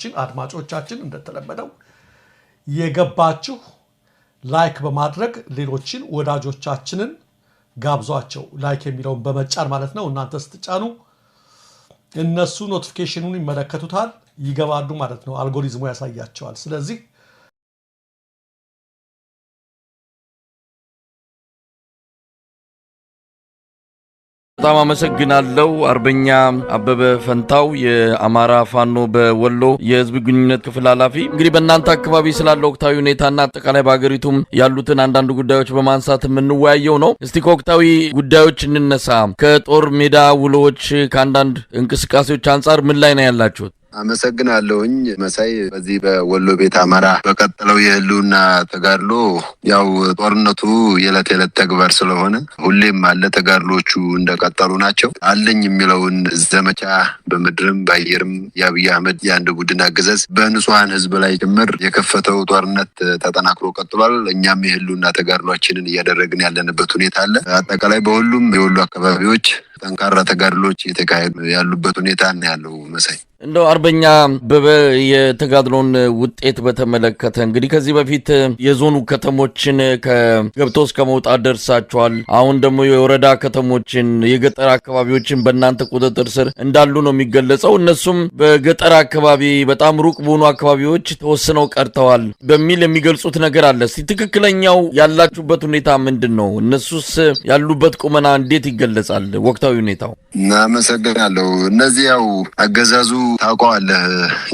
ተመልካቾቻችን አድማጮቻችን እንደተለመደው የገባችሁ ላይክ በማድረግ ሌሎችን ወዳጆቻችንን ጋብዟቸው ላይክ የሚለውን በመጫን ማለት ነው እናንተ ስትጫኑ እነሱ ኖቲፊኬሽኑን ይመለከቱታል ይገባሉ ማለት ነው አልጎሪዝሙ ያሳያቸዋል ስለዚህ በጣም አመሰግናለሁ አርበኛ አበበ ፈንታው የአማራ ፋኖ በወሎ የህዝብ ግንኙነት ክፍል ኃላፊ እንግዲህ በእናንተ አካባቢ ስላለው ወቅታዊ ሁኔታና አጠቃላይ በአገሪቱም ያሉትን አንዳንድ ጉዳዮች በማንሳት የምንወያየው ነው እስቲ ከወቅታዊ ጉዳዮች እንነሳ ከጦር ሜዳ ውሎች ከአንዳንድ እንቅስቃሴዎች አንፃር ምን ላይ ነው ያላችሁት አመሰግናለሁኝ መሳይ በዚህ በወሎ ቤት አማራ በቀጠለው የህልውና ተጋድሎ ያው ጦርነቱ የዕለት ተግባር ስለሆነ ሁሌም አለ ተጋድሎቹ እንደቀጠሉ ናቸው አለኝ የሚለውን ዘመቻ በመድረም ባየርም ያብይ አህመድ ያንድ ቡድን አገዛዝ በንጹሃን ህዝብ ላይ ጭምር የከፈተው ጦርነት ተጠናክሮ ቀጥሏል እኛም የህልውና ተጋድሏችንን እያደረግን ያለንበት ሁኔታ አለ አጠቃላይ በሁሉም የወሎ አካባቢዎች ጠንካራ ተጋድሎች እየተካሄዱ ያሉበት ሁኔታ ነው ያለው መሳይ እንደው አርበኛ አበበ የተጋድሎን ውጤት በተመለከተ እንግዲህ ከዚህ በፊት የዞኑ ከተሞችን ከገብተው እስከ መውጣት ደርሳቸዋል አሁን ደግሞ የወረዳ ከተሞችን የገጠር አካባቢዎችን በእናንተ ቁጥጥር ስር እንዳሉ ነው የሚገለጸው እነሱም በገጠር አካባቢ በጣም ሩቅ በሆኑ አካባቢዎች ተወስነው ቀርተዋል በሚል የሚገልጹት ነገር አለ እስቲ ትክክለኛው ያላችሁበት ሁኔታ ምንድነው እነሱስ ያሉበት ቁመና እንዴት ይገለጻል ወቅታዊ ሁኔታው እናመሰግናለሁ እነዚህ ያው አገዛዙ ታውቀዋለህ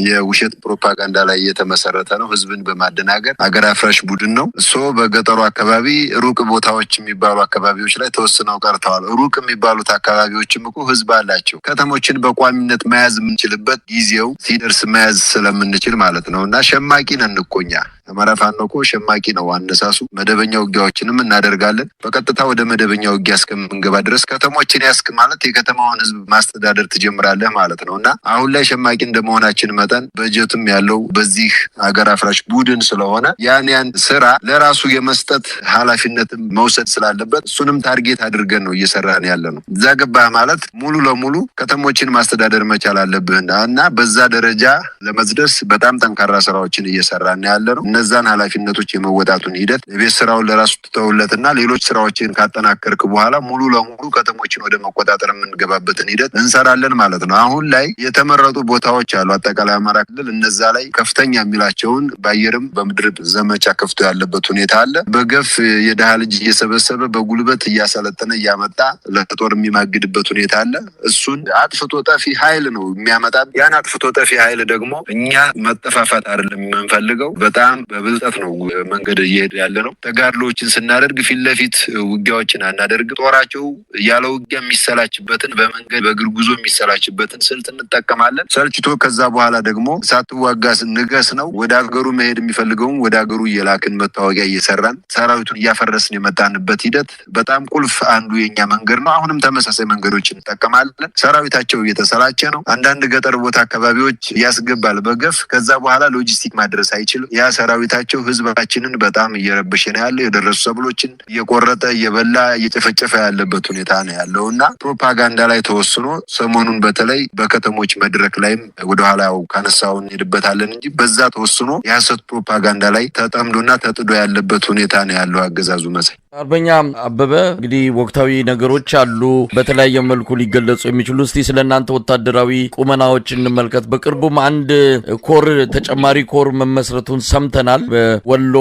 የውሸት ፕሮፓጋንዳ ላይ የተመሰረተ ነው ህዝብን በማደናገር አገር አፍራሽ ቡድን ነው እሱ በገጠሩ አካባቢ ሩቅ ቦታዎች የሚባሉ አካባቢዎች ላይ ተወስነው ቀርተዋል ሩቅ የሚባሉት አካባቢዎችም እኮ ህዝብ አላቸው ከተሞችን በቋሚነት መያዝ የምንችልበት ጊዜው ሲደርስ መያዝ ስለምንችል ማለት ነውና ሸማቂ ነን እኮኛ አማራ ፋኖ እኮ ሸማቂ ነው አነሳሱ መደበኛ ውጊያዎችንም እናደርጋለን በቀጥታ ወደ መደበኛ ውጊያ እስከምንገባ ድረስ ከተሞችን ያስክ ማለት የከተማውን ህዝብ ማስተዳደር ትጀምራለህ ማለት ነውና አሁን ላይ ሸማቂ እንደመሆናችን መጠን በጀትም ያለው በዚህ አገር አፍራሽ ቡድን ስለሆነ ያን ስራ ለራሱ የመስጠት ኃላፊነትም መውሰድ ስላለበት እሱንም ታርጌት አድርገን ነው እየሰራን ያለነው እዛ ገባህ ማለት ሙሉ ለሙሉ ከተሞችን ማስተዳደር መቻል አለብህና በዛ ደረጃ ለመድረስ በጣም ጠንካራ ስራዎችን እየሰራን ያለነው እነዛን ኃላፊነቶች የመወጣቱን ሂደት ለቤት ስራው ለራሱ ተተውለትና ሌሎች ስራዎችን ካጠናከርክ በኋላ ሙሉ ለሙሉ ከተሞችን ወደ መቆጣጠር የምንገባበትን ሂደት እንሰራለን ማለት ነው አሁን ላይ የተመረጡ ቦታዎች አሉ አጠቃላይ አማራ ክልል እነዛ ላይ ከፍተኛ የሚላቸውን ባየርም በመድረብ ዘመቻ ከፍቶ ያለበት ሁኔታ አለ በገፍ የደሃ ልጅ እየሰበሰበ በጉልበት እያሰለጠነ እያመጣ ለጦር የሚማግድበት ሁኔታ አለ እሱን አጥፍቶ ጠፊ ኃይል ነው የሚያመጣ ያን አጥፍቶ ጠፊ ኃይል ደግሞ እኛ መጠፋፋት አይደለም የምንፈልገው በጣም በብልጠት ነው መንገድ እየሄደ ያለ ነው ተጋድሎችን ስናደርግ ፊት ለፊት ውጊያዎችን አናደርግ ጦራቸው ያለ ውጊያ የሚሰላችበትን በመንገድ በግርጉዞ የሚሰላችበትን ስልት እንጠቀማለን ሰልችቶ ከዛ በኋላ ደግሞ ሳትዋጋስ ንገስ ነው ወደ አገሩ መሄድ የሚፈልገውን ወደ አገሩ እየላክን መታወቂያ እየሰራን ሰራዊቱን እያፈረስን የመጣንበት ሂደት በጣም ቁልፍ አንዱ የኛ መንገድ ነው አሁንም ተመሳሳይ መንገዶችን እንጠቀማለን ሰራዊታቸው እየተሰላቸ ነው አንዳንድ ገጠር ቦታ አካባቢዎች ያስገባል በገፍ ከዛ በኋላ ሎጂስቲክ ማድረስ አይችልም ያ ሰራዊታቸው ህዝባችንን በጣም እየረበሸ ነው ያለው የደረሱ ሰብሎችን እየቆረጠ እየበላ እየጨፈጨፈ ያለበት ሁኔታ ነው ያለውና ፕሮፓጋንዳ ላይ ተወስኖ ሰሞኑን በተለይ በከተሞች መድረክ ላይም ወደ ኋላው ካነሳውን እንሄድበታለን እንጂ በዛ ተወስኖ የሐሰት ፕሮፓጋንዳ ላይ ተጠምዶና ተጥዶ ያለበት ሁኔታ ነው ያለው አገዛዙ መሳይ አርበኛ አበበ እንግዲህ ወቅታዊ ነገሮች አሉ በተለያየ መልኩ ሊገለጹ የሚችሉ እስቲ ስለናንተ ወታደራዊ ቁመናዎች እንመልከት በቅርቡም አንድ ኮር ተጨማሪ ኮር መመስረቱን ሰምተናል በወሎ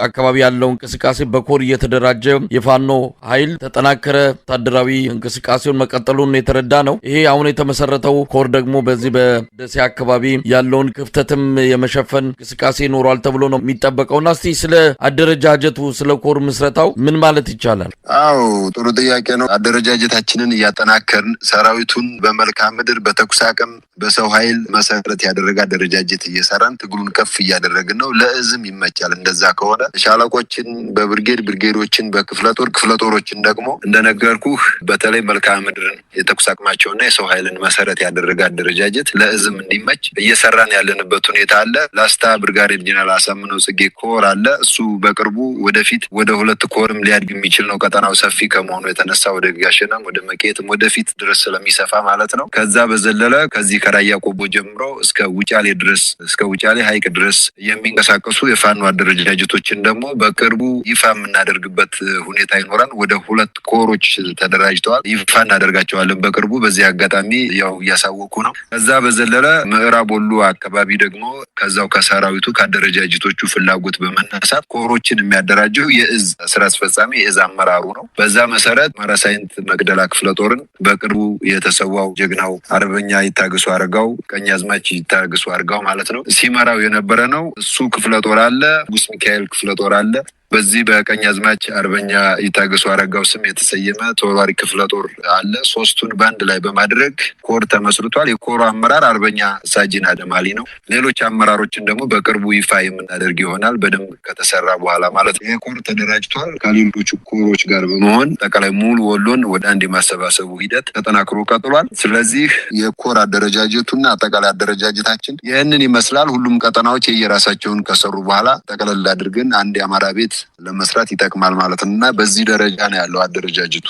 አካባቢ ያለው እንቅስቃሴ በኮር እየተደራጀ የፋኖ ኃይል ተጠናከረ ወታደራዊ እንቅስቃሴውን መቀጠሉን የተረዳ ነው ይሄ አሁን የተመሰረተው ኮር ደግሞ በዚህ በደሴ አካባቢ ያለውን ክፍተትም የመሸፈን እንቅስቃሴ ይኖራል ተብሎ ነው የሚጠበቀውና እስቲ ስለ አደረጃጀቱ ስለ ኮር ምስረታው ምን ማለት ይቻላል አው ጥሩ ጥያቄ ነው አደረጃጀታችንን ያጠናከርን ሰራዊቱን በመልካም ምድር በተኩስ አቅም በሰው ኃይል መሰረት ያደረገ አደረጃጀት እየሰራን ትግሉን ከፍ እያደረግን ነው ለእዝም ይመቻል እንደዛ ከሆነ ሻለቆችን በብርጌዶችን በክፍለጦሮችን ደግሞ እንደነገርኩህ በተለይ መልካም ምድርን የተኩስ አቅማቸውና የሰው ኃይልን መሰረት ያደረገ አደረጃጀት ለእዝም እንዲመች እየሰራን ያለንበት ሁኔታ አለ ላስታ ብርጋዴር ጄኔራል አሳምነው ጽጌ ኮር አለ እሱ በቅርቡ ወደፊት ወደ 2 ኮርም ሊያድግ የሚችል ነው። ቀጠናው ሰፊ ከመሆኑ የተነሳ ወደ ጋሸናም ወደ መቄትም ወደፊት ድረስ ስለሚሰፋ ማለት ነው። ከዛ በዘለለ ከዚህ ከራያ ቆቦ ጀምሮ እስከ ውጫሌ ድረስ እስከ ውጫሌ ሐይቅ ድረስ የሚንቀሳቀሱ የፋኖ አደረጃጀቶችን ደግሞ በቅርቡ ይፋ የምናደርግበት ሁኔታ ይኖራል። ወደ 2 ኮሮች ተደራጅተዋል። ይፋ እናደርጋቸዋለን በቅርቡ። በዚህ አጋጣሚ ያው እያሳወቁ ነው። ከዛ በዘለለ ምዕራብ ወሎ አካባቢ ደግሞ ከዛው ከሰራዊቱ ከአደረጃጀቶቹ ፍላጎት በመነሳት ኮሮችን የሚያደራጀው የእዝ ስራ አስፈጻሚ የእዝ አመራሩ ነው። በዛ መሰረት ማራሳይንት መቅደላ ክፍለ ጦርን በቅርቡ የተሰዋው ጀግናው አርበኛ ይታገሱ አርጋው ቀኛዝማች ይታገሱ አርጋው ማለት ነው ሲመራው የነበረ ነው። እሱ ክፍለ ጦር አለ፣ ንጉስ ሚካኤል ክፍለ ጦር አለ። በዚህ በቀኛዝማች አርበኛ ይታገሱ አረጋው ስም የተሰየመ ተወርዋሪ ክፍለ ጦር አለ። 3ቱን ባንድ ላይ በማድረግ ኮር ተመስርቷል። የኮሩ አመራር አርበኛ ሳጂን አደማሊ ነው። ሌሎች አመራሮችን ደግሞ በቅርቡ ይፋ የምናደርግ ይሆናል፣ በደንብ ከተሰራ በኋላ ማለት ነው። የኮር ተደራጅቷል። ከሌሎቹ ኮሮች ጋር በመሆን ጠቅላይ ሙሉ ወሎን ወደ አንድ የማሰባሰቡ ሂደት ተጠናክሮ ቀጥሏል። ስለዚህ የኮር አደረጃጀቱና አጠቃላይ አደረጃጀታችን ይህንን ይመስላል። ሁሉም ቀጠናዎች የየራሳቸውን ከሰሩ በኋላ ጠቅለል አድርገን አንድ የአማራ ቤት ለመስራት ይጠቅማል ማለት ነው። እና በዚህ ደረጃ ነው ያለው አደረጃጀቱ።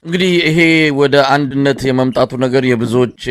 እንግዲህ ይሄ ወደ አንድነት የመምጣቱ ነገር የብዙዎች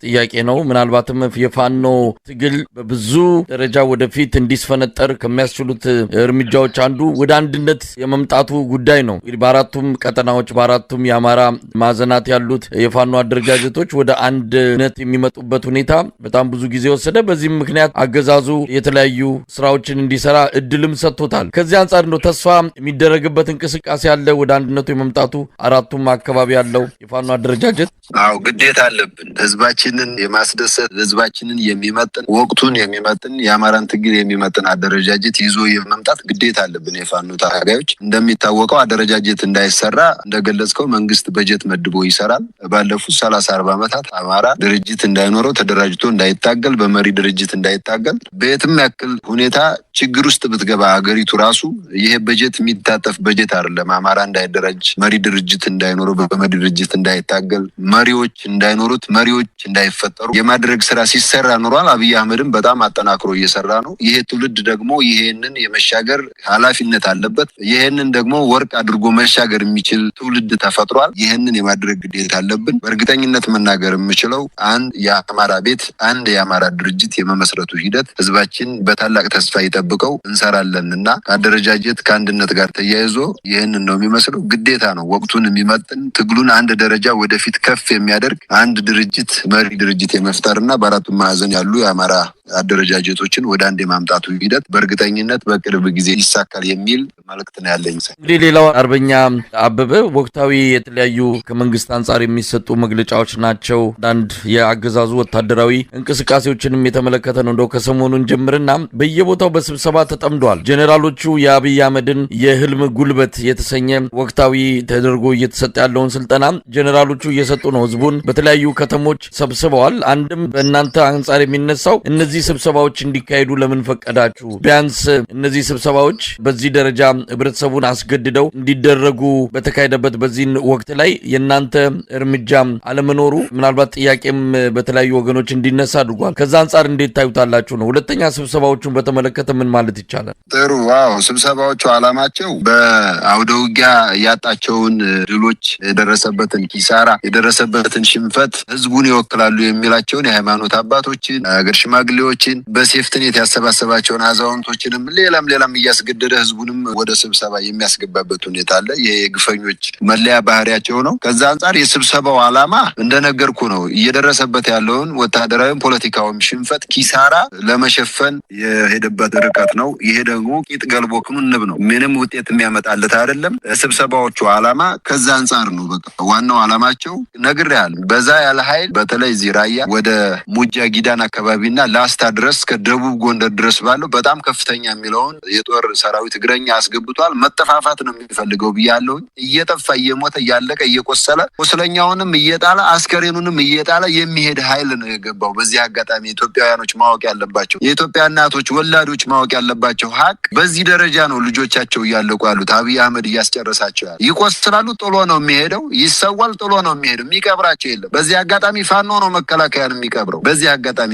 ጥያቄ ነው። ምናልባትም የፋኖ ትግል በብዙ ደረጃ ወደፊት እንዲስፈነጠር ከሚያስችሉት እርምጃዎች አንዱ ወደ አንድነት የመምጣቱ ጉዳይ ነው። እንግዲህ በአራቱም ቀጠናዎች በአራቱም የአማራ ማዕዘናት ያሉት የፋኖ አደረጃጀቶች ወደ አንድነት የሚመጡበት ሁኔታ በጣም ብዙ ጊዜ ወሰደ። በዚህም ምክንያት አገዛዙ የተለያዩ ስራዎችን እንዲሰራ እድልም ሰጥቶታል። ከዚህ አንጻር ነው ተስፋ የሚደረግበት እንቅስቃሴ ያለ ወደ አንድነቱ የመምጣቱ አራቱም አካባቢ ያለው የፋኖ አደረጃጀት። አዎ ግዴታ አለብን። ህዝባችንን የማስደሰት ህዝባችንን የሚመጥን ወቅቱን የሚመጥን የአማራን ትግል የሚመጥን አደረጃጀት ይዞ የመምጣት ግዴታ አለብን። የፋኖ ታጋዮች እንደሚታወቀው አደረጃጀት እንዳይሰራ እንደገለጽከው መንግስት በጀት መድቦ ይሰራል። ባለፉት 30-40 ዓመታት አማራ ድርጅት እንዳይኖረው ተደራጅቶ እንዳይታገል በመሪ ድርጅት እንዳይታገል በየትም ያክል ሁኔታ ችግር ውስጥ ብትገባ አገሪቱ ራሱ ይሄ በጀት የሚታጠፍ በጀት አይደለም። አማራ እንዳይደራጅ መሪ ድርጅት እንዳይኖረው በመሪ ድርጅት እንዳይታገል መሪዎች እንዳይኖሩት መሪዎች እንዳይፈጠሩ የማድረግ ስራ ሲሰራ ኖሯል። አብይ አህመድም በጣም አጠናክሮ እየሰራ ነው። ይሄ ትውልድ ደግሞ ይሄንን የመሻገር ኃላፊነት አለበት። ይሄንን ደግሞ ወርቅ አድርጎ መሻገር የሚችል ትውልድ ተፈጥሯል። ይሄንን የማድረግ ግዴታ አለብን። በእርግጠኝነት መናገር የምችለው አንድ የአማራ ቤት አንድ የአማራ ድርጅት የመመስረቱ ሂደት ህዝባችን በታላቅ ተስፋ ይጠብቀው እንሰራለን እና አደረጃጀት ከአንድነት ጋር ተያይዞ ይህንን ነው የሚመስለው። ግዴታ ነው። ወቅቱን የሚመጥን ትግሉን አንድ ደረጃ ወደፊት ከፍ የሚያደርግ አንድ ድርጅት መሪ ድርጅት የመፍጠርና በአራቱም ማዕዘን ያሉ የአማራ አደረጃጀቶችን ወደ አንድ የማምጣቱ ሂደት በእርግጠኝነት በቅርብ ጊዜ ይሳካል የሚል መልእክት ነው ያለኝ። እንግዲህ ሌላው አርበኛ አበበ ወቅታዊ የተለያዩ ከመንግስት አንጻር የሚሰጡ መግለጫዎች ናቸው። አንዳንድ የአገዛዙ ወታደራዊ እንቅስቃሴዎችንም የተመለከተ ነው። እንደው ከሰሞኑን ጀምርና በየቦታው በስብሰባ ተጠምደዋል። ጄኔራሎቹ የአብይ አህመድን የህልም ጉልበት የተሰኘ ወቅታዊ ተደርጎ እየተሰጠ ያለውን ስልጠና ጄኔራሎቹ እየሰጡ ነው። ህዝቡን በተለያዩ ከተሞች ሰብስበዋል። አንድም በእናንተ አንጻር የሚነሳው እነዚህ ስብሰባዎች እንዲካሄዱ ለምን ፈቀዳችሁ? ቢያንስ እነዚህ ስብሰባዎች በዚህ ደረጃ ህብረተሰቡን አስገድደው እንዲደረጉ በተካሄደበት በዚህ ወቅት ላይ የእናንተ እርምጃ አለመኖሩ ምናልባት ጥያቄም በተለያዩ ወገኖች እንዲነሳ አድርጓል። ከዛ አንጻር እንዴት ታዩታላችሁ ነው? ሁለተኛ ስብሰባዎቹን በተመለከተ ምን ማለት ይቻላል? ጥሩ። ዋው ስብሰባዎቹ አላማቸው በአውደ ውጊያ ያጣቸውን ድሎች፣ የደረሰበትን ኪሳራ፣ የደረሰበትን ሽንፈት ህዝቡን ይወክላሉ የሚላቸውን የሃይማኖት አባቶችን፣ አገር ሽማግሌዎችን፣ በሴፍትኔት ያሰባሰባቸውን አዛውንቶችንም ሌላም እያስገደደ ህዝቡንም ወደ ስብሰባ የሚያስገባበት ሁኔታ አለ። ይሄ የግፈኞች መለያ ባህሪያቸው ነው። ከዛ አንጻር የስብሰባው አላማ እንደነገርኩ ነው። እየደረሰበት ያለውን ወታደራዊም ፖለቲካዊም ሽንፈት ኪሳራ ለመሸፈን የሄደበት ርቀት ነው። ይሄ ደግሞ ቂጥ ገልቦ ክንንብ ነው። ምንም ውጤት የሚያመጣለት አይደለም። ስብሰባዎቹ አላማ ከዛ አንጻር ነው። በቃ ዋናው አላማቸው ነግሬያለሁ። በዛ ያለ ኃይል በተለይ እዚህ ራያ ወደ ሙጃ ጊዳን አካባቢና ላስታ ድረስ ከደቡብ ጎንደር ድረስ ባለው በጣም ከፍተኛ የሚለውን የጦር ሰራዊት እግረኛ አስገብቷል። መጠፋፋት ነው የሚፈልገው ብያለሁ። እየጠፋ እየሞተ እያለቀ እየቆሰለ ቁስለኛውንም እየጣለ አስከሬኑንም እየጣለ የሚሄድ ኃይል ነው የገባው። በዚህ አጋጣሚ ኢትዮጵያውያኖች ማወቅ ያለባቸው የኢትዮጵያ እናቶች ወላዶች ማወቅ ያለባቸው ሀቅ በዚህ ደረጃ ነው ልጆቻቸው እያለቁ ያሉት። አብይ አህመድ እያስጨረሳቸው ያሉ ይቆስላሉ፣ ጥሎ ነው የሚሄደው። ይሰዋል፣ ጥሎ ነው የሚሄደው። የሚቀብራቸው የለም። በዚህ አጋጣሚ ፋኖ ነው መከላከያን የሚቀብረው። በዚህ አጋጣሚ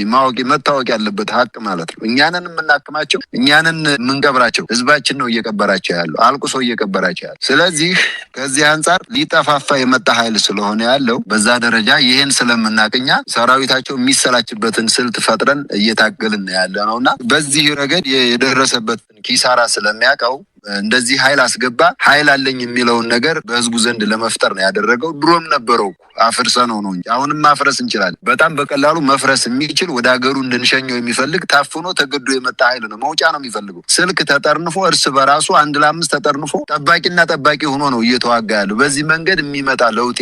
መታወቅ ያለበት ሀቅ ማለት ነው። እኛንን የምናክማቸው እኛንን የምንቀብራቸው ህዝባችን ነው እየቀበራቸው ያለው አልቁሶ እየቀበራቸው ያለው። ስለዚህ ከዚህ አንጻር ሊጠፋፋ የመጣ ኃይል ስለሆነ ያለው በዛ ደረጃ ይሄን ስለምናቅኛ ሰራዊታቸው የሚሰላችበትን ስልት ፈጥረን እየታገልን ያለ ነውና በዚህ ረገድ የደረሰበትን ኪሳራ ስለሚያውቀው እንደዚህ ኃይል አስገባ ኃይል አለኝ የሚለውን ነገር በህዝቡ ዘንድ ለመፍጠር ነው ያደረገው። ድሮም ነበረው አፍርሰ ነው እንጂ አሁንም ማፍረስ እንችላለን። በጣም በቀላሉ መፍረስ የሚችል ወደ ሀገሩ እንድንሸኘው የሚፈልግ ታፍኖ ተገዶ የመጣ ኃይል ነው። መውጫ ነው የሚፈልገው። ስልክ ተጠርንፎ እርስ በራሱ 1 ለ5 ተጠርንፎ ጠባቂና ጠባቂ ሆኖ ነው እየተዋጋ ያለው። በዚህ መንገድ የሚመጣ ለውጥ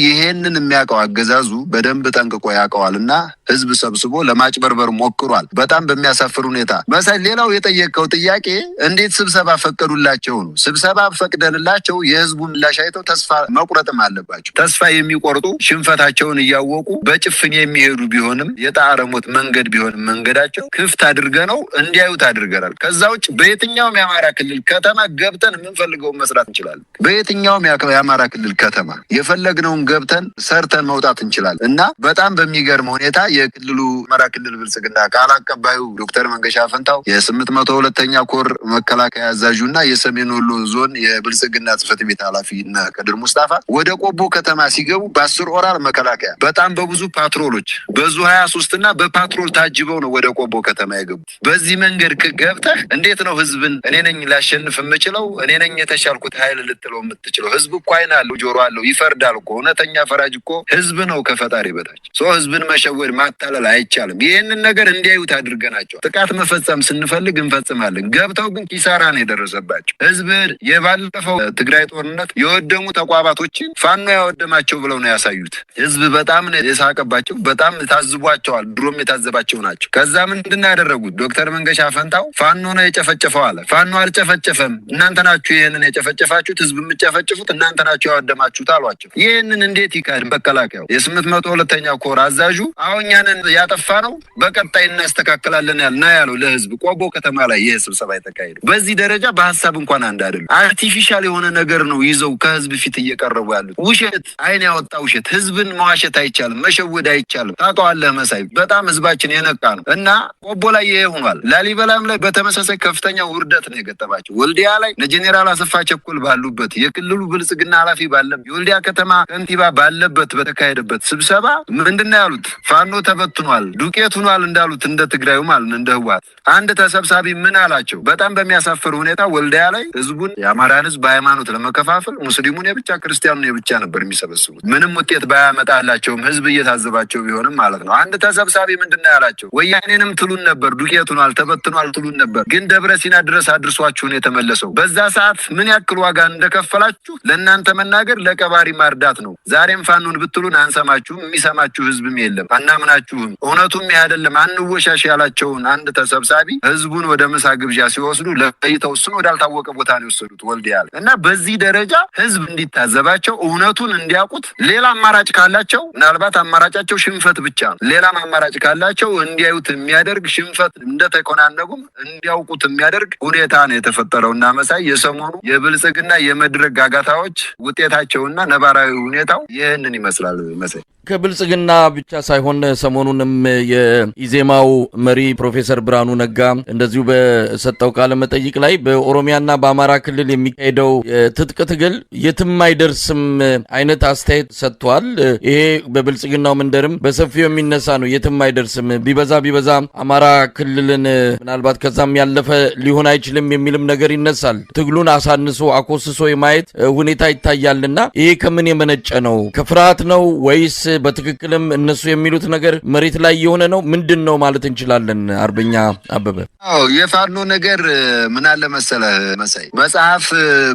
ይሄንን የሚያውቀው አገዛዙ በደንብ ጠንቅቆ ያውቀዋልና ህዝብ ሰብስቦ ለማጭበርበር ሞክሯል። በጣም በሚያሳፍር ሁኔታ መሳይ ሌላው የጠየቀው ጥያቄ እንዴት ስብሰባ ፈቀዱላቸው ነው። ስብሰባ ፈቅደንላቸው የህዝቡ ምላሽ አይተው ተስፋ መቁረጥም አለባቸው። ተስፋ የሚቆርጡ ሽንፈታቸውን እያወቁ በጭፍን የሚሄዱ ቢሆንም የጣረሞት መንገድ ቢሆንም መንገዳቸው ክፍት አድርገነው እንዲያዩት አድርገናል። ከዛ ውጭ በየትኛውም የአማራ ክልል ከተማ ገብተን የምንፈልገውን መስራት እንችላለን። በየትኛውም የአማራ ክልል ከተማ የፈለግነውን ገብተን ሰርተን መውጣት እንችላለን እና በጣም በሚገርም ሁኔታ የክልሉ አማራ ክልል ብልጽግና ቃል አቀባዩ ዶክተር መንገሻ ፈንታው የ802ኛ ኮር መከላከያ አዛዡና የሰሜን ወሎ ዞን የብልጽግና ጽሕፈት ቤት ኃላፊ እና ከድር ሙስጣፋ ወደ ቆቦ ከተማ ሲገቡ በ10 ኦራል መከላከያ በጣም በብዙ ፓትሮሎች በዙ 23 እና በፓትሮል ታጅበው ነው ወደ ቆቦ ከተማ የገቡት። በዚህ መንገድ ገብተህ እንዴት ነው ህዝብን እኔ ነኝ ላሸንፍ የምችለው እኔ ነኝ የተሻልኩት ኃይል ልትለው የምትችለው? ህዝብ እኮ አይን አለው ጆሮ አለው ይፈርዳል እኮ። እውነተኛ ፈራጅ እኮ ህዝብ ነው ከፈጣሪ በታች። ህዝብን መሸወድ ማታለል አይቻልም። ይህንን ነገር እንዲያዩት አድርገናቸው ጥቃት መፈጸም ስንፈልግ እንፈጽማለን። ገብተው ግን ኪሳራ ነው የደረሰባቸው። ህዝብ የባለፈው ትግራይ ጦርነት የወደሙ ተቋማቶችን ፋኖ ያወደማቸው ብለው ነው ያሳዩት። ህዝብ በጣም የሳቀባቸው በጣም ታዝቧቸዋል። ድሮም የታዘባቸው ናቸው። ከዛ ምንድነው ያደረጉት? ዶክተር መንገሻ ፈንታው ፋኖ ነው የጨፈጨፈው አለ። ፋኖ አልጨፈጨፈም፣ እናንተ ናችሁ ይሄንን የጨፈጨፋችሁት፣ ህዝብ የምትጨፈጭፉት እናንተ ናችሁ ያወደማችሁት አሏቸው። ይሄንን እንዴት ይካድ? መከላከያው የ802ኛ ኮር አዛዡ አሁኛንን ያጠፋ ነው በቀጣይ እናስተካክላለን ያለው ለህዝብ ቆቦ ከተማ ላይ ይሄ ስብሰባ የተካሄደው በዚህ ደረጃ በሐሳብ እንኳን አንድ አይደለም። አርቲፊሻል የሆነ ነገር ነው ይዘው ከህዝብ ፊት እየቀረቡ ያሉት። ውሸት፣ አይን ያወጣ ውሸት። ህዝብን መዋሸት አይቻልም፣ መሸወድ አይቻልም። ታውቀዋለህ መሳይ፣ በጣም ህዝባችን የነቃ ነው እና ቆቦ ላይ ይሄ ሆኗል። ላሊበላም ላይ በተመሳሳይ ከፍተኛ ውርደት ነው የገጠማቸው። ወልዲያ ላይ ጀኔራል አሰፋ ቸኮል ባሉበት የክልሉ ብልጽግና ኃላፊ ባለበት የወልዲያ ከተማ ከንቲባ ባለበት በተካሄደበት ስብሰባ ምንድነው ያሉት? ፋኖ ተበትኗል፣ ዱቄት ሆኗል እንዳሉት እንደ ትግራዩ ማለት እንደ ህወሓት። አንድ ተሰብሳቢ ምን አላቸው? በጣም በሚያሳፍር ሁኔታ ወልዲያ ላይ ህዝቡን የአማራን ህዝብ በሃይማኖት ለመከፋፈል ሙስሊሙን የብቻ ክርስቲያኑን የብቻ ነበር የሚሰበስቡት። ምንም ውጤት ባያመጣላቸውም ህዝብ እየታዘባቸው ቢሆንም ማለት ነው። አንድ ተሰብሳቢ ምንድነው ያላቸው? ወያኔንም ትሉን ነበር፣ ዱቄት ሆኗል ተበትኗል ትሉን ነበር፣ ግን ደብረ ሲና ድረስ አድርሷችሁን የተመለሰው። በዛ ሰዓት ምን ያክል ዋጋ እንደከፈላችሁ ለእናንተ መናገር ለቀባሪ ማርዳት ነው። ዛሬም ፋኖን ብትሉን አንሰማችሁም፣ የሚሰማችሁ ህዝብም የለም፣ አናምናችሁም፣ እውነቱም አይደለም አንወሻሽ ያላቸውን አንድ ተሰብሳቢ ህዝቡን ወደ ምሳ ግብዣ ሲወስዱ ለይተው እሱን ወዳልታወቀ ቦታ ነው የወሰዱት ወልዲያ እና በዚህ ደረጃ ህዝብ እንዲታዘባቸው እውነቱን እንዲያውቁት ሌላ አማራጭ ካላቸው ምናልባት አማራጫቸው ሽንፈት ብቻ ነው። ሌላም አማራጭ ካላቸው እንዲያዩት የሚያደርግ ሽንፈት እንደተኮናነጉም እንዲያውቁት የሚያደርግ ሁኔታ ነው የተፈጠረው እና መሳይ የሰሞኑ የብልጽግና የመድረክ ጋጋታዎች ውጤታቸውና ነባራዊ ሁኔታው ይህንን ይመስላል መሳይ። ከብልጽግና ብቻ ሳይሆን ሰሞኑንም የኢዜማው መሪ ፕሮፌሰር ብርሃኑ ነጋ እንደዚሁ በሰጠው ቃለ መጠይቅ ላይ በኦሮሚያና በአማራ ክልል የሚካሄደው ትጥቅ ትግል የትም አይደርስም አይነት አስተያየት ሰጥቷል። ይሄ በብልጽግናው መንደርም በሰፊው የሚነሳ ነው። የትም አይደርስም፣ ቢበዛ አማራ ክልልን ምናልባት ከዛም ያለፈ ሊሆን አይችልም የሚልም ነገር ይነሳል። ትግሉን አሳንሶ አኮስሶ የማየት ሁኔታ ይታያልና ይሄ ከምን የመነጨ ነው? ከፍርሃት ነው ወይስ በትክክልም እነሱ የሚሉት ነገር መሬት ላይ የሆነ ነው? ምንድን ነው ማለት እንችላለን? አርበኛ አበበ። የፋኖ ነገር ምን አለ መሰለህ መሳይ፣ መጽሐፍ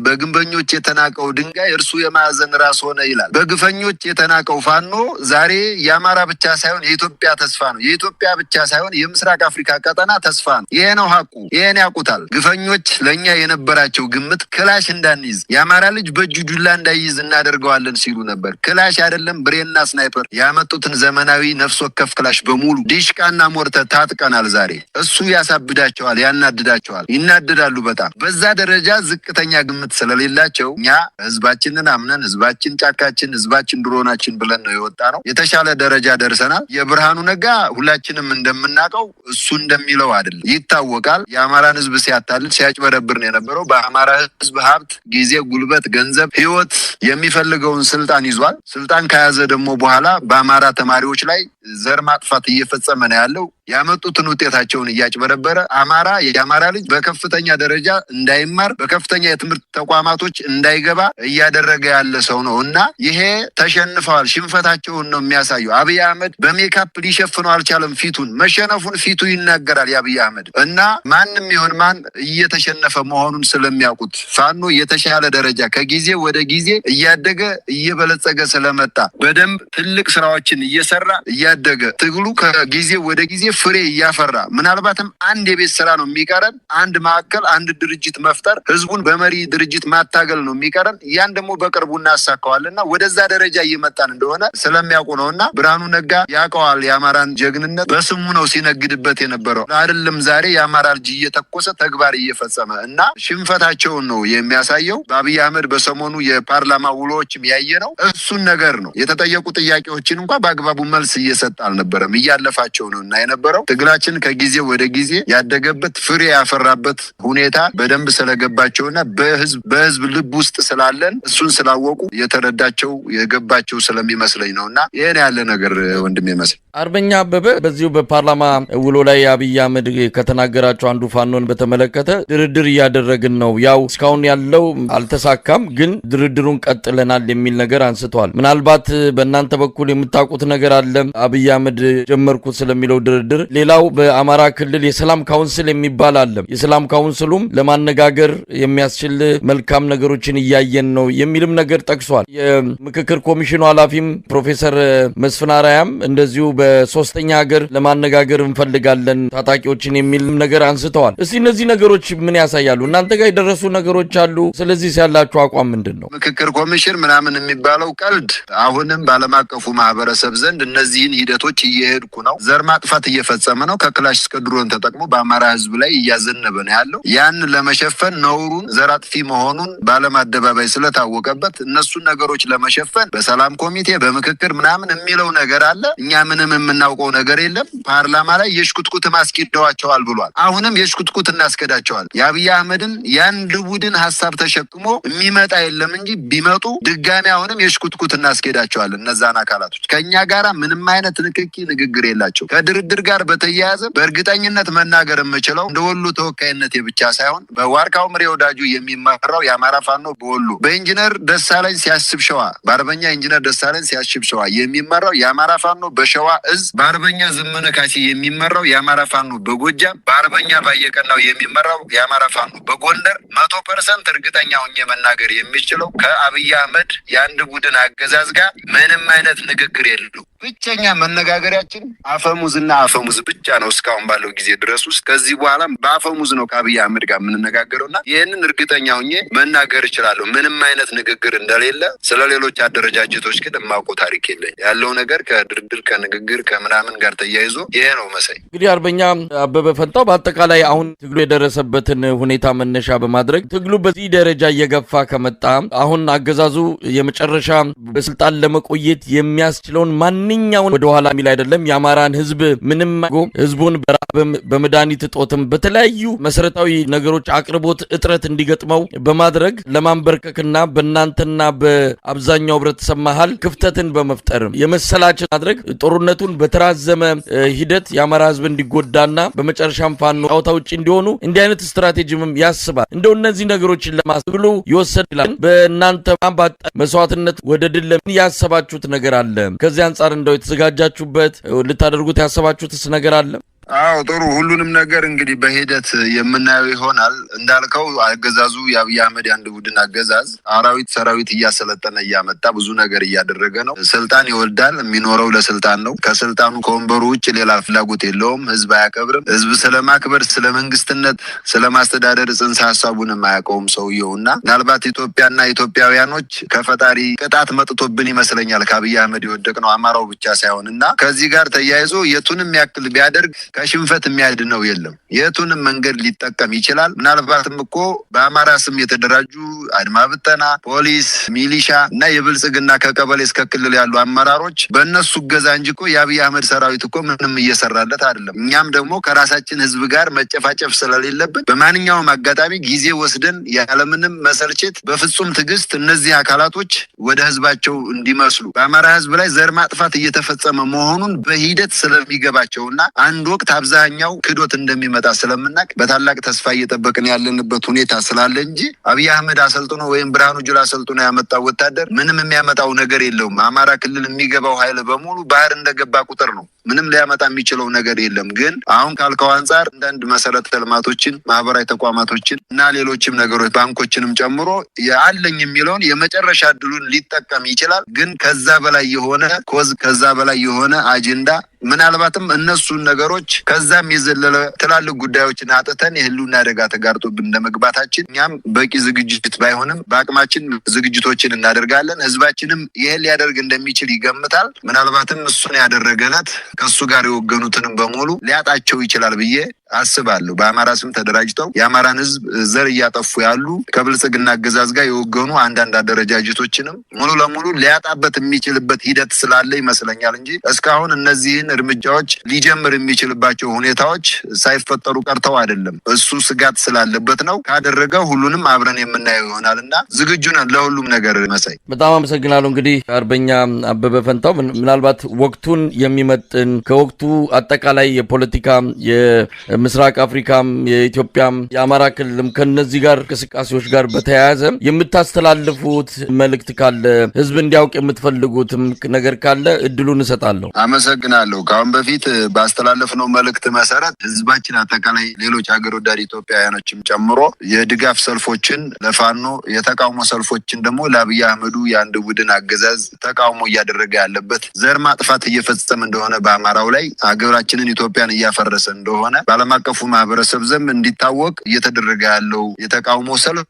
በግንበኞች የተናቀው ድንጋይ እርሱ የማዕዘን ራስ ሆነ ይላል። በግፈኞች የተናቀው ፋኖ ዛሬ የአማራ ብቻ ሳይሆን የኢትዮጵያ ተስፋ ነው። የኢትዮጵያ ብቻ ሳይሆን የምስራቅ አፍሪካ ቀጠና ተስፋ ነው። ይሄ ነው ሀቁ። ይሄን ያውቁታል። ግፈኞች ለእኛ የነበራቸው ግምት ክላሽ እንዳንይዝ፣ የአማራ ልጅ በእጁ ዱላ እንዳይይዝ እናደርገዋለን ሲሉ ነበር። ክላሽ አይደለም ብሬና ስናይፐር ስናይፐር ያመጡትን ዘመናዊ ነፍስ ወከፍ ክላሽ በሙሉ ዲሽቃና ሞርተር ታጥቀናል። ዛሬ እሱ ያሳብዳቸዋል፣ ያናድዳቸዋል፣ ይናደዳሉ በጣም። በዛ ደረጃ ዝቅተኛ ግምት ስለሌላቸው እኛ ህዝባችንን አምነን ህዝባችን ጫካችን፣ ህዝባችን ድሮናችን ብለን ነው የወጣ ነው። የተሻለ ደረጃ ደርሰናል። የብርሃኑ ነጋ ሁላችንም እንደምናውቀው እሱ እንደሚለው አይደለም፣ ይታወቃል። የአማራን ህዝብ ሲያታልል ሲያጭበረብር ነው የነበረው። በአማራ ህዝብ ሀብት፣ ጊዜ፣ ጉልበት፣ ገንዘብ፣ ህይወት የሚፈልገውን ስልጣን ይዟል። ስልጣን ከያዘ ደግሞ በኋላ በአማራ ተማሪዎች ላይ ዘር ማጥፋት እየፈጸመ ነው ያለው። ያመጡትን ውጤታቸውን እያጭበረበረ የአማራ ልጅ በከፍተኛ ደረጃ እንዳይማር በከፍተኛ የትምህርት ተቋማቶች እንዳይገባ እያደረገ ያለ ሰው ነው እና ይሄ ተሸንፈዋል። ሽንፈታቸውን ነው የሚያሳየው። አብይ አህመድ በሜካፕ ሊሸፍነው አልቻለም። መሸነፉን ፊቱ ይናገራል የአብይ አህመድ እና ማንም ይሁን ማን እየተሸነፈ መሆኑን ስለሚያውቁት ፋኖ የተሻለ ደረጃ ከጊዜ ወደ ጊዜ እያደገ እየበለጸገ ስለመጣ በደንብ ትልቅ ስራዎችን እየሰራ እያደገ ትግሉ ከጊዜ ወደ ጊዜ ፍሬ እያፈራ ምናልባትም አንድ የቤት ስራ ነው የሚቀረን፣ አንድ ማዕከል፣ አንድ ድርጅት መፍጠር፣ ህዝቡን በመሪ ድርጅት ማታገል ነው የሚቀረን። ያን ደግሞ በቅርቡ እናሳካዋልና ወደዛ ደረጃ እየመጣን እንደሆነ ስለሚያውቁ ነውና ብርሃኑ ነጋ ያውቀዋል። የአማራን ጀግንነት በስሙ ነው ሲነግድበት የነበረው አይደለም። ዛሬ የአማራ ልጅ እየተኮሰ ተግባር እየፈጸመ እና ሽንፈታቸውን ነው የሚያሳየው። በአብይ አህመድ በሰሞኑ የፓርላማ ውሎዎችም ያየ ነው እሱን ነገር ነው። የተጠየቁ ጥያቄዎችን እንኳን በአግባቡ መልስ እየሰጠ አልነበረም፣ እያለፋቸው ነው እና የነበረው ትግላችን ከጊዜ ወደ ጊዜ ያደገበት ፍሬ ያፈራበት ሁኔታ በደንብ ስለገባቸውና በህዝብ ልብ ውስጥ ስላለን እሱን ስላወቁ የተረዳቸው የገባቸው ስለሚመስለኝ ነውና ይሄን ያለ ነገር ወንድም ይመስል። አርበኛ አበበ በዚሁ በፓርላማ ውሎ ላይ አብይ አህመድ ከተናገራቸው አንዱ ፋኖን በተመለከተ ድርድር እያደረግን ነው፣ ያው እስካሁን ያለው አልተሳካም፣ ግን ድርድሩን ቀጥለናል የሚል ነገር አንስተዋል። ምናልባት በእናንተ በኩል የምታውቁት ነገር አለ አብይ አህመድ ጀመርኩት ስለሚለው ድርድር? ሌላው በአማራ ክልል የሰላም ካውንስል የሚባል አለ። የሰላም ካውንስሉም ለማነጋገር የሚያስችል መልካም ነገሮችን እያየን ነው የሚልም ነገር ጠቅሷል። የምክክር ኮሚሽኑ ኃላፊም ፕሮፌሰር መስፍን አርአያም እንደዚሁ በሶስተኛ ሀገር ለማነጋገር እንፈልጋለን ታጣቂዎችን የሚልም ነገር አንስተዋል። እስቲ እነዚህ ነገሮች ምን ያሳያሉ? እናንተ ጋር የደረሱ ነገሮች አሉ? ስለዚህ ያላችሁ አቋም ምንድን ነው? ምክክር ኮሚሽን ምናምን የሚባለው ቀልድ አሁንም በዓለም አቀፉ ማህበረሰብ ዘንድ እነዚህን ሂደቶች እየሄድኩ ነው፣ ዘር ማጥፋት እየፈጸመ ነው፣ ከክላሽ እስከ ድሮን ተጠቅሞ በአማራ ህዝብ ላይ እያዘነበ ነው ያለው። ያን ለመሸፈን ነውሩን ዘር አጥፊ መሆኑን በዓለም አደባባይ ስለታወቀበት እነሱን ነገሮች ለመሸፈን በሰላም ኮሚቴ በምክክር ምናምን የሚለው ነገር አለ። እኛ ምንም የምናውቀው ነገር የለም። ፓርላማ ላይ የሽኩትኩት ማስኪደዋቸዋል ብሏል። አሁንም የሽኩትኩት እናስከዳቸዋል። የአብይ አህመድን የአንድ ቡድን ሀሳብ ተሸክሞ የሚመጣ የለም እንጂ ቢመጡ ድጋሚ አሁንም የሽኩትኩት እናስኬዳቸዋል። እነዛን አካላቶች ከእኛ ጋራ ምንም አይነት ንግግር የላቸው። ከድርድር ጋር በተያያዘ በእርግጠኝነት መናገር የምችለው እንደ ወሎ ተወካይነት ብቻ ሳይሆን በዋርካው ምሬ ወዳጁ የሚመራው የአማራ ፋኖ በወሎ በኢንጂነር ደሳለኝ ሲያስብ ሸዋ በአርበኛ ኢንጂነር ደሳለኝ ሲያስብ ሸዋ የሚመራው የአማራ ፋኖ በሸዋ እዝ በአርበኛ ዘመነ ካሴ የሚመራው የአማራ ፋኖ በጎጃም በአርበኛ ባየቀናው የሚመራው የአማራ ፋኖ በጎንደር 100% እርግጠኛ ሆኜ መናገር የሚችለው ከአብይ አህመድ የአንድ ቡድን አገዛዝ ጋር ምንም አይነት ንግግር የለው። ብቸኛ መነጋገሪያችን አፈሙዝና አፈሙዝ ብቻ ነው እስካሁን ባለው ጊዜ ድረስ ውስጥ። ከዚህ በኋላ በአፈሙዝ ነው ከአብይ አህመድ ጋር የምንነጋገረውና ይህንን እርግጠኛ ሆኜ መናገር እችላለሁ። ምንም አይነት ንግግር እንደሌለ። ስለ ሌሎች አደረጃጀቶች ግን የማውቀው ታሪክ የለኝ። ያለው ነገር ከድርድር ከንግግር ከምናምን ጋር ተያይዞ ይሄ ነው መሳይ። እንግዲህ አርበኛ አበበ ፈንታው በአጠቃላይ አሁን ትግሉ የደረሰበትን ሁኔታ መነሻ በማድረግ ትግሉ በዚህ ደረጃ እየገፋ ከመጣ አሁን አገዛዙ የመጨረሻ በስልጣን ለመቆየት የሚያስችለውን ማንኛውን ወደኋላ የሚል አይደለም። የአማራን ህዝብ ምንም ህዝቡን በራብም በመድኃኒት እጦትም በተለያዩ መሰረታዊ ነገሮች አቅርቦት እጥረት እንዲገጥመው በማድረግ ለማንበርከክና በእናንተና በአብዛኛው ህብረተሰብ መሃል ክፍተትን በመፍጠር የመሰላቸት ማድረግ ጦርነቱን በተራዘመ ሂደት የአማራ ህዝብ እንዲጎዳና በመጨረሻም ፋኖ ጫውታ ውጭ እንዲሆኑ እንዲህ አይነት ስትራቴጂም ያስባል። እንደው እነዚህ ነገሮችን ለማስብሉ ይወሰዳል። በእናንተ መስዋዕትነት ወደ ድል ለምን ያሰባችሁት ነገር አለ? ከዚህ አንጻር እንደው የተዘጋጃችሁበት ልታደርጉት ያሰባችሁትስ ነገር አለ? አዎ ጥሩ። ሁሉንም ነገር እንግዲህ በሂደት የምናየው ይሆናል። እንዳልከው አገዛዙ የአብይ አህመድ የአንድ ቡድን አገዛዝ አራዊት ሰራዊት እያሰለጠነ እያመጣ ብዙ ነገር እያደረገ ነው። ስልጣን ይወልዳል፣ የሚኖረው ለስልጣን ነው። ከስልጣኑ ከወንበሩ ውጭ ሌላ ፍላጎት የለውም። ህዝብ አያከብርም። ህዝብ ስለማክበር፣ ስለ መንግስትነት፣ ስለ ማስተዳደር ጽንሰ ሀሳቡንም አያውቀውም ሰውየው እና ምናልባት ኢትዮጵያና ኢትዮጵያውያኖች ከፈጣሪ ቅጣት መጥቶብን ይመስለኛል ከአብይ አህመድ የወደቅ ነው አማራው ብቻ ሳይሆን እና ከዚህ ጋር ተያይዞ የቱንም ያክል ቢያደርግ ከሽንፈት የሚያድነው የለም። የቱንም መንገድ ሊጠቀም ይችላል። ምናልባትም እኮ በአማራ ስም የተደራጁ አድማ ብተና፣ ፖሊስ፣ ሚሊሻ እና የብልጽግና ከቀበሌ እስከ ክልል ያሉ አመራሮች በእነሱ እገዛ እንጂ እኮ የአብይ አህመድ ሰራዊት እኮ ምንም እየሰራለት አይደለም። እኛም ደግሞ ከራሳችን ህዝብ ጋር መጨፋጨፍ ስለሌለብን በማንኛውም አጋጣሚ ጊዜ ወስደን ያለምንም መሰልቸት በፍጹም ትዕግስት እነዚህ አካላቶች ወደ ህዝባቸው እንዲመስሉ በአማራ ህዝብ ላይ ዘር ማጥፋት እየተፈጸመ መሆኑን በሂደት ስለሚገባቸውና አንድ ወቅት አብዛኛው ክዶት እንደሚመጣ ስለምናቅ በታላቅ ተስፋ እየጠበቅን ያለንበት ሁኔታ ስላለ እንጂ አብይ አህመድ አሰልጥኖ ወይም ብርሃኑ ጁላ አሰልጥኖ ያመጣው ወታደር ምንም የሚያመጣው ነገር የለውም። አማራ ክልል የሚገባው ኃይል በሙሉ ባህር እንደገባ ቁጥር ነው። ምንም ሊያመጣ የሚችለው ነገር የለም። ግን አሁን ካልከው አንጻር አንዳንድ መሰረተ ልማቶችን፣ ማህበራዊ ተቋማቶችን እና ሌሎችም ነገሮች ባንኮችንም ጨምሮ ያለኝ የሚለውን የመጨረሻ እድሉን ሊጠቀም ይችላል። ግን ከዛ በላይ የሆነ ኮዝ ከዛ በላይ የሆነ አጀንዳ ምናልባትም እነሱን ነገሮች ከዛም የዘለለ ትላልቅ ጉዳዮችን አጥተን የህልውና አደጋ ተጋርጦብን እንደመግባታችን እኛም በቂ ዝግጅት ባይሆንም በአቅማችን ዝግጅቶችን እናደርጋለን። ህዝባችንም ይህን ሊያደርግ እንደሚችል ይገምታል። ምናልባትም እሱን ያደረገለት ከሱ ጋር የወገኑትንም በሙሉ ሊያጣቸው ይችላል ብዬ አስባለሁ። በአማራ ስም ተደራጅተው የአማራን ህዝብ ዘር እያጠፉ ያሉ ከብልጽግና አገዛዝ ጋር የወገኑ አንዳንድ አደረጃጀቶችንም ሙሉ ለሙሉ ሊያጣበት የሚችልበት ሂደት ስላለ ይመስለኛል እንጂ እስካሁን እነዚህን እርምጃዎች ሊጀምር የሚችልባቸው ሁኔታዎች ሳይፈጠሩ ቀርተው አይደለም። እሱ ስጋት ስላለበት ነው። ካደረገ ሁሉንም አብረን የምናየው ይሆናል እና ዝግጁ ነን ለሁሉም ነገር። መሳይ በጣም አመሰግናለሁ። እንግዲህ አርበኛ አበበ ፈንታው ምናልባት ወቅቱን የሚመጥን ከወቅቱ አጠቃላይ የፖለቲካ የምስራቅ አፍሪካም የኢትዮጵያም የአማራ ክልልም ከነዚህ ጋር እንቅስቃሴዎች ጋር በተያያዘ የምታስተላልፉት መልእክት ካለ ህዝብ እንዲያውቅ የምትፈልጉትም ነገር ካለ እድሉን እሰጣለሁ። አመሰግናለሁ። ከአሁን በፊት ባስተላለፍነው መልእክት መሰረት ህዝባችን አጠቃላይ ሌሎች ሀገር ወዳድ ኢትዮጵያውያኖችም ጨምሮ የድጋፍ ሰልፎችን ለፋኖ የተቃውሞ ሰልፎችን ደግሞ ለአብይ አህመዱ የአንድ ቡድን አገዛዝ ተቃውሞ እያደረገ ያለበት ዘር ማጥፋት እየፈጸመ እንደሆነ በአማራው ላይ ሀገራችንን ኢትዮጵያን እያፈረሰ እንደሆነ በዓለም አቀፉ ማህበረሰብ ዘንድ እንዲታወቅ እየተደረገ ያለው የተቃውሞ ሰልፍ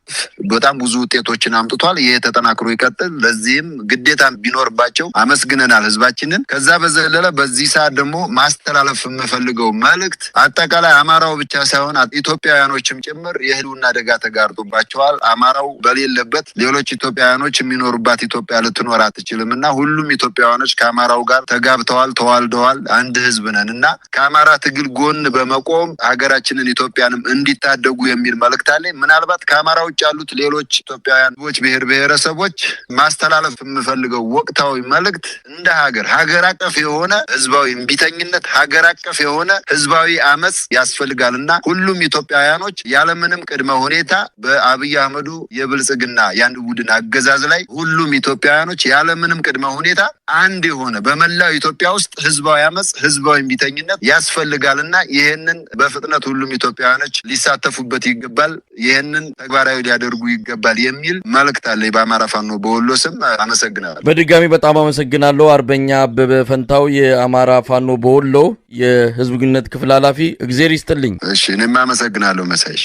በጣም ብዙ ውጤቶችን አምጥቷል። ይሄ ተጠናክሮ ይቀጥል። ለዚህም ግዴታ ቢኖርባቸው አመስግነናል ህዝባችንን። ከዛ በዘለለ በዚህ ሰዓት ደግሞ ማስተላለፍ የምፈልገው መልእክት አጠቃላይ አማራው ብቻ ሳይሆን ኢትዮጵያውያኖችም ጭምር የህልውና አደጋ ተጋርጦባቸዋል። አማራው በሌለበት ሌሎች ኢትዮጵያውያኖች የሚኖሩባት ኢትዮጵያ ልትኖር አትችልም እና ሁሉም ኢትዮጵያውያኖች ከአማራው ጋር ተጋብተዋል፣ ተዋልደዋል፣ አንድ ህዝብ ነን እና ከአማራ ትግል ጎን በመቆም ሀገራችንን ኢትዮጵያንም እንዲታደጉ የሚል መልእክት አለኝ። ምናልባት ከአማራ ውጭ ያሉት ሌሎች ኢትዮጵያውያን ብሔር ብሔረሰቦች ማስተላለፍ የምፈልገው ወቅታዊ መልእክት እንደ ሀገር አቀፍ የሆነ ህዝባዊ እምቢተኝነት፣ ሀገር አቀፍ የሆነ ህዝባዊ አመጽ ያስፈልጋልና ሁሉም ኢትዮጵያውያኖች ያለምንም ቅድመ ሁኔታ በአብይ አህመዱ የብልጽግና የአንድ ቡድን አገዛዝ ላይ ሁሉም ኢትዮጵያውያኖች ያለምንም ቅድመ ሁኔታ አንድ የሆነ በመላው ኢትዮጵያ ውስጥ ህዝባዊ አመጽ፣ ህዝባዊ እምቢተኝነት ያስፈልጋልና ይሄንን በፍጥነት ሁሉም ኢትዮጵያውያኖች ሊሳተፉበት ይገባል፣ ይሄንን ተግባራዊ ሊያደርጉ ይገባል የሚል መልእክት አለ። በአማራ ፋኖ በወሎ ስም አመሰግናለሁ። በድጋሚ በጣም አመሰግናለሁ። አርበኛ አበበ ፈንታው የአማራ ፋኖ በወሎ የህዝብ ግንኙነት ክፍል ኃላፊ፣ እግዜር ይስጥልኝ። እሺ እኔም አመሰግናለሁ መሳይሽ።